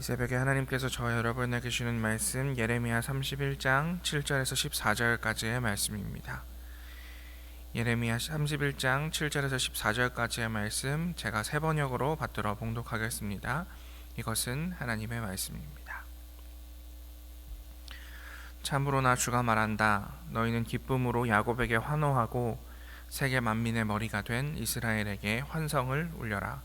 새벽에 하나님께서 저와 여러분에게 주시는 말씀 예레미야 31장 7절에서 14절까지의 말씀입니다. 예레미야 31장 7절에서 14절까지의 말씀 제가 세 번역으로 받들어 봉독하겠습니다. 이것은 하나님의 말씀입니다. 참으로 나 주가 말한다. 너희는 기쁨으로 야곱에게 환호하고 세계 만민의 머리가 된 이스라엘에게 환성을 울려라.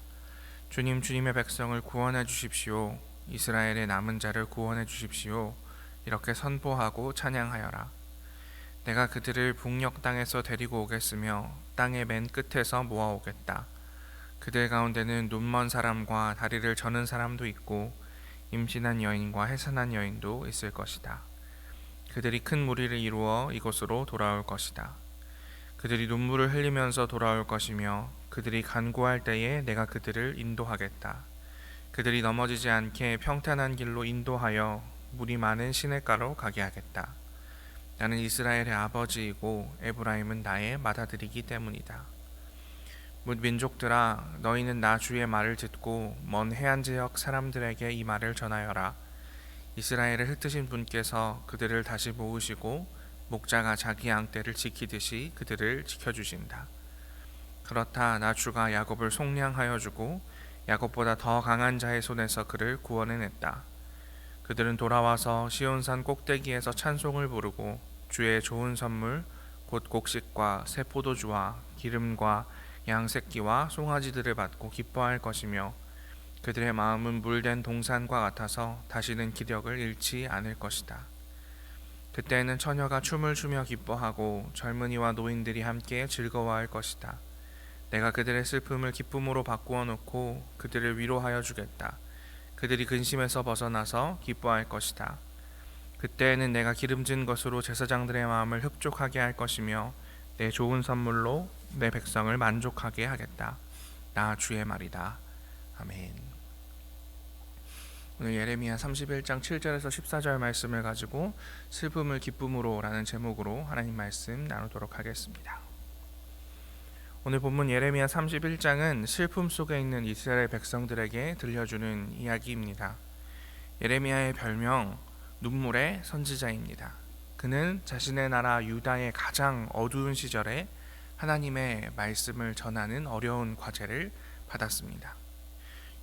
주님의 백성을 구원해 주십시오. 이스라엘의 남은 자를 구원해 주십시오. 이렇게 선포하고 찬양하여라. 내가 그들을 북녘 땅에서 데리고 오겠으며 땅의 맨 끝에서 모아오겠다. 그들 가운데는 눈먼 사람과 다리를 저는 사람도 있고 임신한 여인과 해산한 여인도 있을 것이다. 그들이 큰 무리를 이루어 이곳으로 돌아올 것이다. 그들이 눈물을 흘리면서 돌아올 것이며 그들이 간구할 때에 내가 그들을 인도하겠다. 그들이 넘어지지 않게 평탄한 길로 인도하여 물이 많은 시냇가로 가게 하겠다. 나는 이스라엘의 아버지이고 에브라임은 나의 맏아들이기 때문이다. 뭇 민족들아, 너희는 나 주의 말을 듣고 먼 해안 지역 사람들에게 이 말을 전하여라. 이스라엘을 흩으신 분께서 그들을 다시 모으시고 목자가 자기 양떼를 지키듯이 그들을 지켜주신다. 그렇다. 나 주가 야곱을 속량하여 주고 야곱보다 더 강한 자의 손에서 그를 구원해냈다. 그들은 돌아와서 시온산 꼭대기에서 찬송을 부르고 주의 좋은 선물 곧 곡식과 새 포도주와 기름과 양새끼와 송아지들을 받고 기뻐할 것이며 그들의 마음은 물된 동산과 같아서 다시는 기력을 잃지 않을 것이다. 그때에는 처녀가 춤을 추며 기뻐하고 젊은이와 노인들이 함께 즐거워할 것이다. 내가 그들의 슬픔을 기쁨으로 바꾸어 놓고 그들을 위로하여 주겠다. 그들이 근심에서 벗어나서 기뻐할 것이다. 그때에는 내가 기름진 것으로 제사장들의 마음을 흡족하게 할 것이며 내 좋은 선물로 내 백성을 만족하게 하겠다. 나 주의 말이다. 아멘. 오늘 예레미야 31장 7절에서 14절 말씀을 가지고 슬픔을 기쁨으로 라는 제목으로 하나님 말씀 나누도록 하겠습니다. 오늘 본문 예레미야 31장은 슬픔 속에 있는 이스라엘 백성들에게 들려주는 이야기입니다. 예레미야의 별명 눈물의 선지자입니다. 그는 자신의 나라 유다의 가장 어두운 시절에 하나님의 말씀을 전하는 어려운 과제를 받았습니다.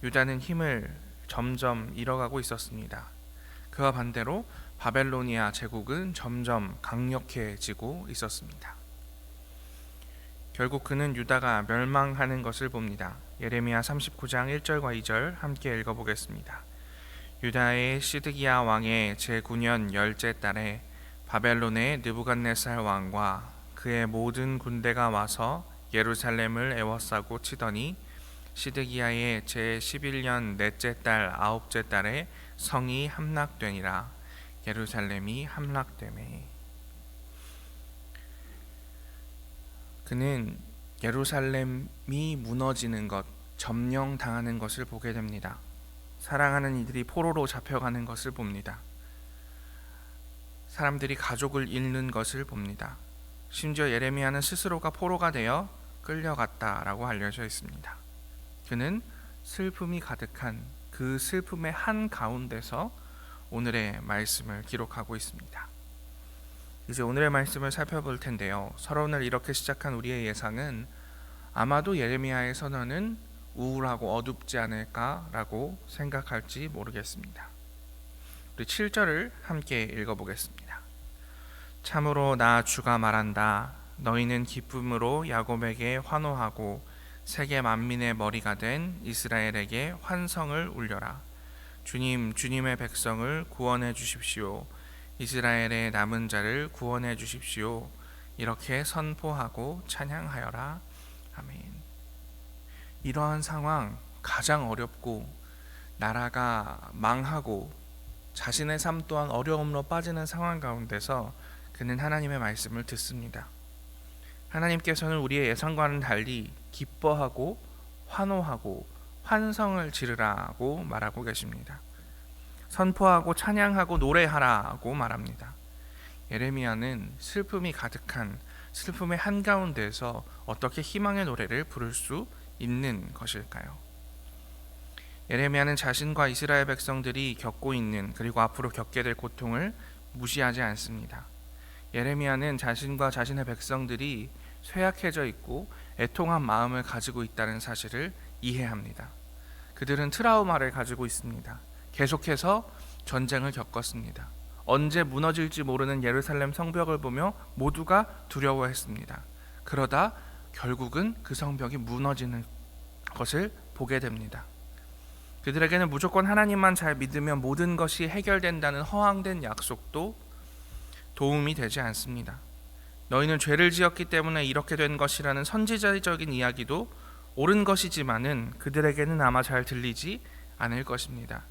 유다는 힘을 점점 잃어가고 있었습니다. 그와 반대로 바벨로니아 제국은 점점 강력해지고 있었습니다. 결국 그는 유다가 멸망하는 것을 봅니다. 예레미야 39장 1절과 2절 함께 읽어보겠습니다. 유다의 시드기야 왕의 제9년 열째 달에 바벨론의 느부갓네살 왕과 그의 모든 군대가 와서 예루살렘을 에워싸고 치더니 시드기야의 제11년 넷째 달 아홉째 달에 성이 함락되니라. 예루살렘이 함락되매. 그는 예루살렘이 무너지는 것, 점령당하는 것을 보게 됩니다. 사랑하는 이들이 포로로 잡혀가는 것을 봅니다. 사람들이 가족을 잃는 것을 봅니다. 심지어 예레미야는 스스로가 포로가 되어 끌려갔다라고 알려져 있습니다. 그는 슬픔이 가득한 그 슬픔의 한가운데서 오늘의 말씀을 기록하고 있습니다. 이제 오늘의 말씀을 살펴볼 텐데요. 서론을 이렇게 시작한 우리의 예상은 아마도 예레미야의 선언은 우울하고 어둡지 않을까라고 생각할지 모르겠습니다. 우리 7절을 함께 읽어보겠습니다. 참으로 나 주가 말한다. 너희는 기쁨으로 야곱에게 환호하고 세계 만민의 머리가 된 이스라엘에게 환성을 울려라. 주님의 백성을 구원해 주십시오. 이스라엘의 남은 자를 구원해 주십시오. 이렇게 선포하고 찬양하여라. 아멘. 이러한 상황, 가장 어렵고 나라가 망하고 자신의 삶 또한 어려움으로 빠지는 상황 가운데서 그는 하나님의 말씀을 듣습니다. 하나님께서는 우리의 예상과는 달리 기뻐하고 환호하고 환성을 지르라고 말하고 계십니다. 선포하고 찬양하고 노래하라고 말합니다. 예레미야는 슬픔이 가득한 슬픔의 한가운데서 어떻게 희망의 노래를 부를 수 있는 것일까요? 예레미야는 자신과 이스라엘 백성들이 겪고 있는 그리고 앞으로 겪게 될 고통을 무시하지 않습니다. 예레미야는 자신과 자신의 백성들이 쇠약해져 있고 애통한 마음을 가지고 있다는 사실을 이해합니다. 그들은 트라우마를 가지고 있습니다. 계속해서 전쟁을 겪었습니다. 언제 무너질지 모르는 예루살렘 성벽을 보며 모두가 두려워했습니다. 그러다 결국은 그 성벽이 무너지는 것을 보게 됩니다. 그들에게는 무조건 하나님만 잘 믿으면 모든 것이 해결된다는 허황된 약속도 도움이 되지 않습니다. 너희는 죄를 지었기 때문에 이렇게 된 것이라는 선지자적인 이야기도 옳은 것이지만은 그들에게는 아마 잘 들리지 않을 것입니다.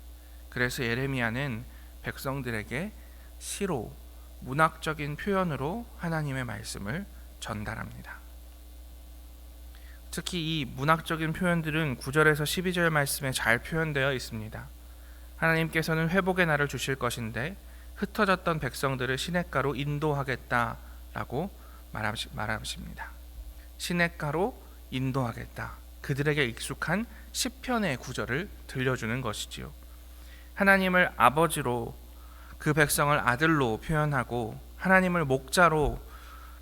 그래서 예레미야는 백성들에게 시로 문학적인 표현으로 하나님의 말씀을 전달합니다. 특히 이 문학적인 표현들은 9절에서 12절 말씀에 잘 표현되어 있습니다. 하나님께서는 회복의 날을 주실 것인데 흩어졌던 백성들을 시냇가로 인도하겠다라고 말하십니다. 시냇가로 인도하겠다. 그들에게 익숙한 시편의 구절을 들려주는 것이지요. 하나님을 아버지로 그 백성을 아들로 표현하고 하나님을 목자로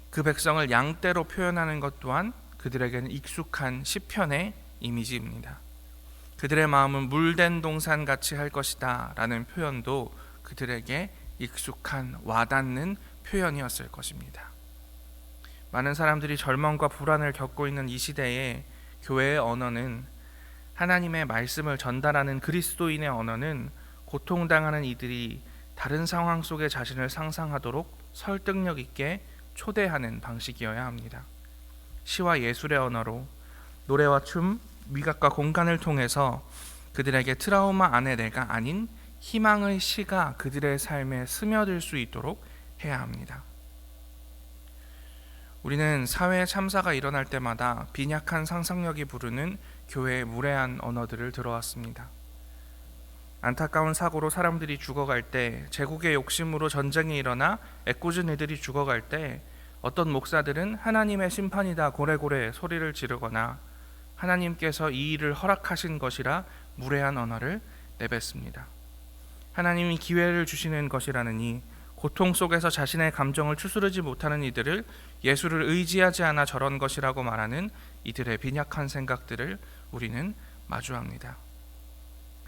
그 백성을 양떼로 표현하는 것 또한 그들에게는 익숙한 시편의 이미지입니다. 그들의 마음은 물된 동산같이 할 것이다 라는 표현도 그들에게 익숙한 와닿는 표현이었을 것입니다. 많은 사람들이 절망과 불안을 겪고 있는 이 시대에 교회의 언어는, 하나님의 말씀을 전달하는 그리스도인의 언어는 고통당하는 이들이 다른 상황 속에 자신을 상상하도록 설득력 있게 초대하는 방식이어야 합니다. 시와 예술의 언어로 노래와 춤, 미각과 공간을 통해서 그들에게 트라우마 안에 내가 아닌 희망의 시가 그들의 삶에 스며들 수 있도록 해야 합니다. 우리는 사회에 참사가 일어날 때마다 빈약한 상상력이 부르는 교회의 무례한 언어들을 들어왔습니다. 안타까운 사고로 사람들이 죽어갈 때, 제국의 욕심으로 전쟁이 일어나 애꿎은 이들이 죽어갈 때 어떤 목사들은 하나님의 심판이다 고래고래 소리를 지르거나 하나님께서 이 일을 허락하신 것이라 무례한 언어를 내뱉습니다. 하나님이 기회를 주시는 것이라느니 고통 속에서 자신의 감정을 추스르지 못하는 이들을 예수를 의지하지 않아 저런 것이라고 말하는 이들의 빈약한 생각들을 우리는 마주합니다.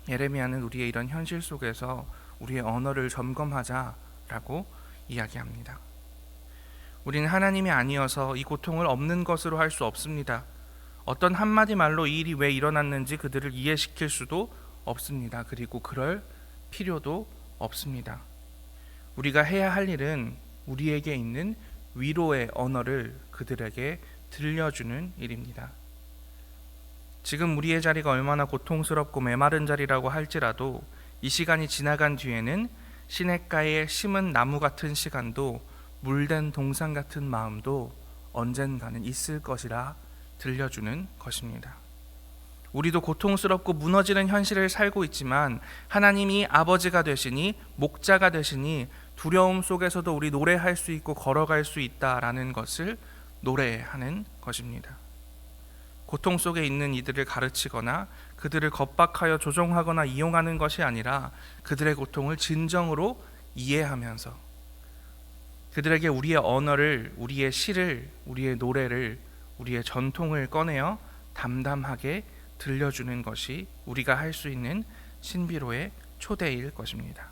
예레미야는 우리의 이런 현실 속에서 우리의 언어를 점검하자라고 이야기합니다. 우리는 하나님이 아니어서 이 고통을 없는 것으로 할 수 없습니다. 어떤 한마디 말로 이 일이 왜 일어났는지 그들을 이해시킬 수도 없습니다. 그리고 그럴 필요도 없습니다. 우리가 해야 할 일은 우리에게 있는 위로의 언어를 그들에게 들려주는 일입니다. 지금 우리의 자리가 얼마나 고통스럽고 메마른 자리라고 할지라도 이 시간이 지나간 뒤에는 시냇가에 심은 나무 같은 시간도 물된 동산 같은 마음도 언젠가는 있을 것이라 들려주는 것입니다. 우리도 고통스럽고 무너지는 현실을 살고 있지만 하나님이 아버지가 되시니 목자가 되시니 두려움 속에서도 우리 노래할 수 있고 걸어갈 수 있다라는 것을 노래하는 것입니다. 고통 속에 있는 이들을 가르치거나 그들을 겁박하여 조종하거나 이용하는 것이 아니라 그들의 고통을 진정으로 이해하면서 그들에게 우리의 언어를, 우리의 시를, 우리의 노래를, 우리의 전통을 꺼내어 담담하게 들려주는 것이 우리가 할 수 있는 신비로의 초대일 것입니다.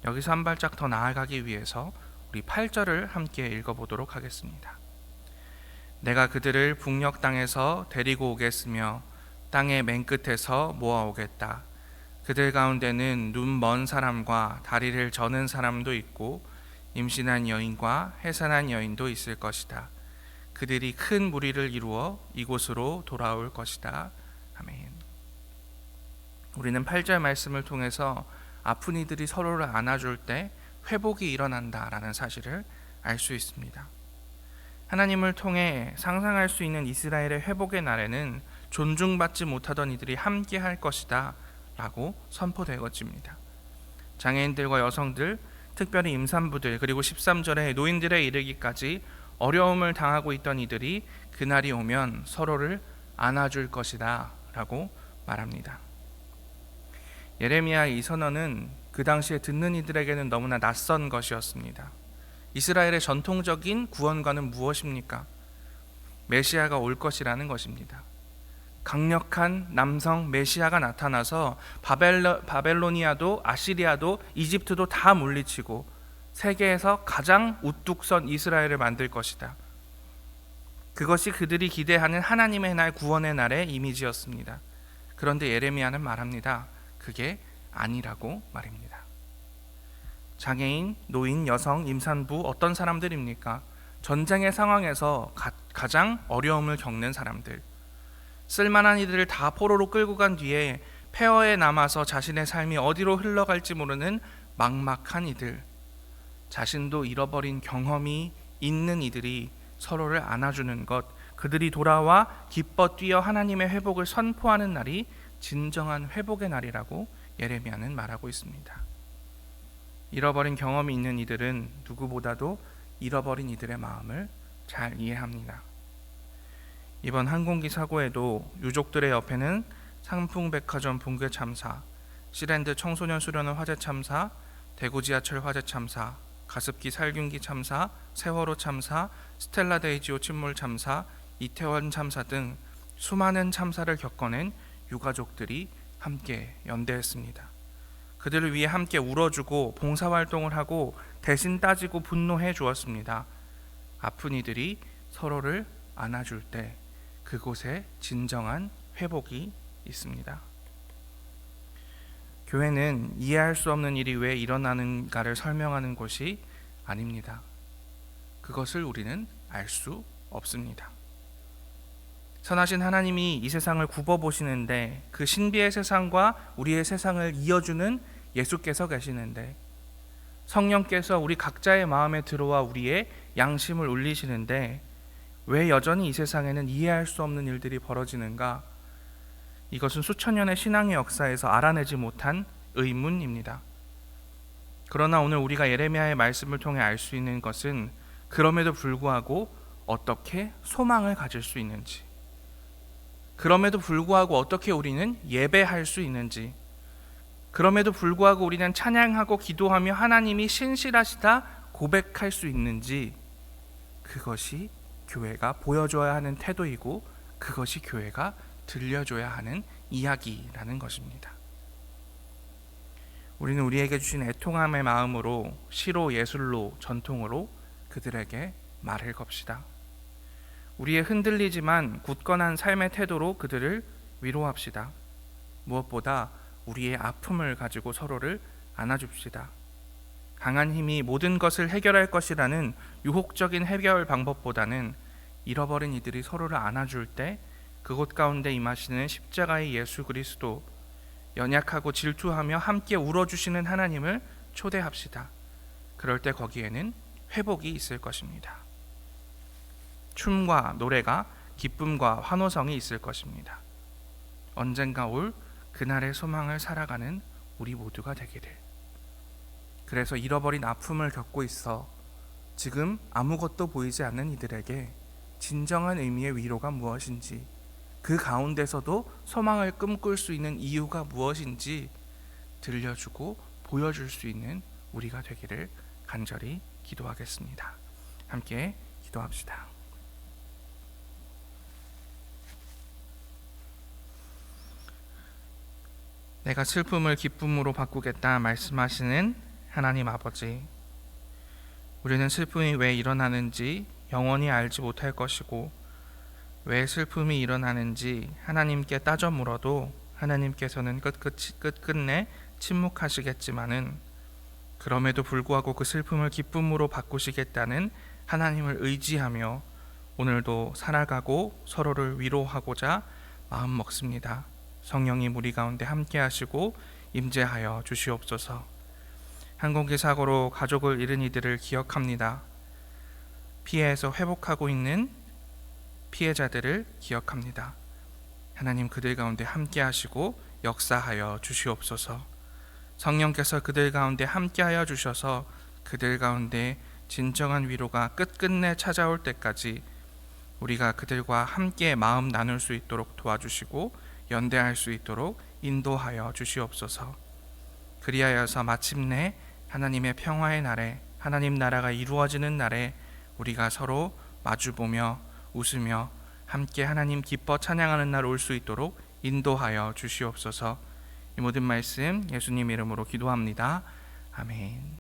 여기서 한 발짝 더 나아가기 위해서 우리 8절을 함께 읽어보도록 하겠습니다. 내가 그들을 북녘 땅에서 데리고 오겠으며 땅의 맨 끝에서 모아오겠다. 그들 가운데는 눈 먼 사람과 다리를 저는 사람도 있고 임신한 여인과 해산한 여인도 있을 것이다. 그들이 큰 무리를 이루어 이곳으로 돌아올 것이다. 아멘. 우리는 8절 말씀을 통해서 아픈 이들이 서로를 안아줄 때 회복이 일어난다라는 사실을 알 수 있습니다. 하나님을 통해 상상할 수 있는 이스라엘의 회복의 날에는 존중받지 못하던 이들이 함께 할 것이다 라고 선포되어집니다. 장애인들과 여성들, 특별히 임산부들, 그리고 13절에 노인들에 이르기까지 어려움을 당하고 있던 이들이 그날이 오면 서로를 안아줄 것이다 라고 말합니다. 예레미야의 이 선언은 그 당시에 듣는 이들에게는 너무나 낯선 것이었습니다. 이스라엘의 전통적인 구원과는 무엇입니까? 메시아가 올 것이라는 것입니다. 강력한 남성 메시아가 나타나서 바벨로니아도 아시리아도 이집트도 다 물리치고 세계에서 가장 우뚝 선 이스라엘을 만들 것이다. 그것이 그들이 기대하는 하나님의 날, 구원의 날의 이미지였습니다. 그런데 예레미야는 말합니다. 그게 아니라고 말입니다. 장애인, 노인, 여성, 임산부 어떤 사람들입니까? 전쟁의 상황에서 가장 어려움을 겪는 사람들. 쓸만한 이들을 다 포로로 끌고 간 뒤에 폐허에 남아서 자신의 삶이 어디로 흘러갈지 모르는 막막한 이들. 자신도 잃어버린 경험이 있는 이들이 서로를 안아주는 것, 그들이 돌아와 기뻐 뛰어 하나님의 회복을 선포하는 날이 진정한 회복의 날이라고 예레미야는 말하고 있습니다. 잃어버린 경험이 있는 이들은 누구보다도 잃어버린 이들의 마음을 잘 이해합니다. 이번 항공기 사고에도 유족들의 옆에는 상풍백화점 붕괴 참사, 시랜드 청소년 수련원 화재 참사, 대구 지하철 화재 참사, 가습기 살균기 참사, 세월호 참사, 스텔라 데이지오 침몰 참사, 이태원 참사 등 수많은 참사를 겪어낸 유가족들이 함께 연대했습니다. 그들을 위해 함께 울어주고 봉사활동을 하고 대신 따지고 분노해 주었습니다. 아픈 이들이 서로를 안아줄 때 그곳에 진정한 회복이 있습니다. 교회는 이해할 수 없는 일이 왜 일어나는가를 설명하는 곳이 아닙니다. 그것을 우리는 알 수 없습니다. 선하신 하나님이 이 세상을 굽어보시는데 그 신비의 세상과 우리의 세상을 이어주는 예수께서 계시는데, 성령께서 우리 각자의 마음에 들어와 우리의 양심을 울리시는데 왜 여전히 이 세상에는 이해할 수 없는 일들이 벌어지는가? 이것은 수천 년의 신앙의 역사에서 알아내지 못한 의문입니다. 그러나 오늘 우리가 예레미야의 말씀을 통해 알 수 있는 것은 그럼에도 불구하고 어떻게 소망을 가질 수 있는지, 그럼에도 불구하고 어떻게 우리는 예배할 수 있는지, 그럼에도 불구하고 우리는 찬양하고 기도하며 하나님이 신실하시다 고백할 수 있는지, 그것이 교회가 보여줘야 하는 태도이고 그것이 교회가 들려줘야 하는 이야기라는 것입니다. 우리는 우리에게 주신 애통함의 마음으로 시로, 예술로, 전통으로 그들에게 말을 겁시다. 우리의 흔들리지만 굳건한 삶의 태도로 그들을 위로합시다. 무엇보다 우리의 아픔을 가지고 서로를 안아줍시다. 강한 힘이 모든 것을 해결할 것이라는 유혹적인 해결 방법보다는 잃어버린 이들이 서로를 안아줄 때 그곳 가운데 임하시는 십자가의 예수 그리스도, 연약하고 질투하며 함께 울어주시는 하나님을 초대합시다. 그럴 때 거기에는 회복이 있을 것입니다. 춤과 노래가, 기쁨과 환호성이 있을 것입니다. 언젠가 올 그날의 소망을 살아가는 우리 모두가 되기를. 그래서 잃어버린 아픔을 겪고 있어 지금 아무것도 보이지 않는 이들에게 진정한 의미의 위로가 무엇인지, 그 가운데서도 소망을 꿈꿀 수 있는 이유가 무엇인지 들려주고 보여줄 수 있는 우리가 되기를 간절히 기도하겠습니다. 함께 기도합시다. 내가 슬픔을 기쁨으로 바꾸겠다 말씀하시는 하나님 아버지, 우리는 슬픔이 왜 일어나는지 영원히 알지 못할 것이고, 왜 슬픔이 일어나는지 하나님께 따져 물어도 하나님께서는 끝끝내 침묵하시겠지만은, 그럼에도 불구하고 그 슬픔을 기쁨으로 바꾸시겠다는 하나님을 의지하며 오늘도 살아가고 서로를 위로하고자 마음 먹습니다. 성령님 우리 가운데 함께 하시고 임재하여 주시옵소서. 항공기 사고로 가족을 잃은 이들을 기억합니다. 피해에서 회복하고 있는 피해자들을 기억합니다. 하나님 그들 가운데 함께 하시고 역사하여 주시옵소서. 성령께서 그들 가운데 함께하여 주셔서 그들 가운데 진정한 위로가 끝끝내 찾아올 때까지 우리가 그들과 함께 마음 나눌 수 있도록 도와주시고 연대할 수 있도록 인도하여 주시옵소서. 그리하여서 마침내 하나님의 평화의 날에, 하나님 나라가 이루어지는 날에 우리가 서로 마주보며 웃으며 함께 하나님 기뻐 찬양하는 날 올 수 있도록 인도하여 주시옵소서. 이 모든 말씀 예수님 이름으로 기도합니다. 아멘.